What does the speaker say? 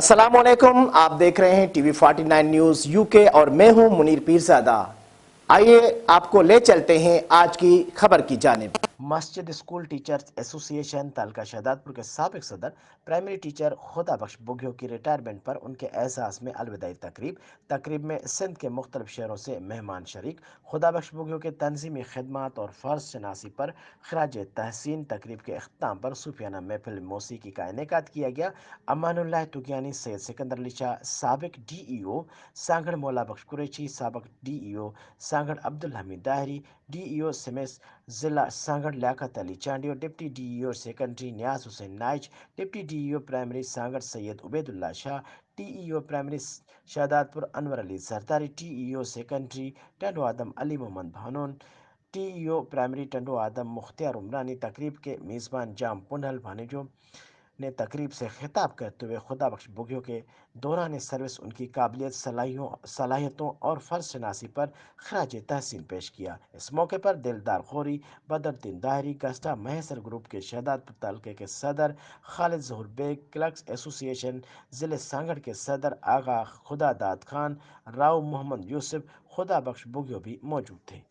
अस्सलाम वालेकुम। आप देख रहे हैं टीवी 49 न्यूज यूके और मैं हूं मुनीर पीरजादा। आइए आपको ले चलते हैं आज की खबर की जानिब। मस्जिद स्कूल टीचर्स एसोसिएशन तालका शहदादपुर के साबिक सदर प्राइमरी टीचर खुदा बख्श बुघियो की रिटायरमेंट पर उनके एहसास में अलविदाई तकरीब में सिंध के मुख्तलिफ शहरों से मेहमान शरीक। खुदा बख्श बुघियो के तंजीमी खिदमात और फ़र्ज शनासी पर खराज तहसीन। तकरीब के अख्ताम पर सूफियाना महफिल मौसीकी का इनेकाद किया गया। अमानुल्लाह तुगियानी, सैयद सिकंदर अली शाह, साबिक DEO सांगड़ मौला बख्श कुरैशी, साबिक DEO सांगड़ अब्दुल हमीद दाहरी, DEO समेत ज़िला Sanghar Liaquat Ali Chandio, deputy DEO secondary Niaz Hussain Naich, deputy DEO primary Sanghar Syed Ubaidullah Shah, TEO primary Shahdadpur Anwar Ali Sardari, TEO secondary Tando Adam Ali Mohammad Bhanon, TEO primary Tando Adam Mukhtiar Umrani. तकरीब के मेज़बान जाम पुनहल भानिजो ने तकरीब से खिताब करते हुए खुदा बख्श बुघियो के दौरान सर्विस उनकी काबिलियत, सलाहियतों और फ़र्ज शनासी पर खराज तहसीन पेश किया। इस मौके पर दिलदार खोरी, बदरुद्दीन दाहरी, गस्टा महसर ग्रुप के शहदादपुर तालके के सदर खालिद जहूर बेग, क्लर्क्स एसोसिएशन ज़िले सांगड़ के सदर आगा खुदा दाद खान, राव मोहम्मद यूसुफ, खुदा बख्श बुघियो भी मौजूद थे।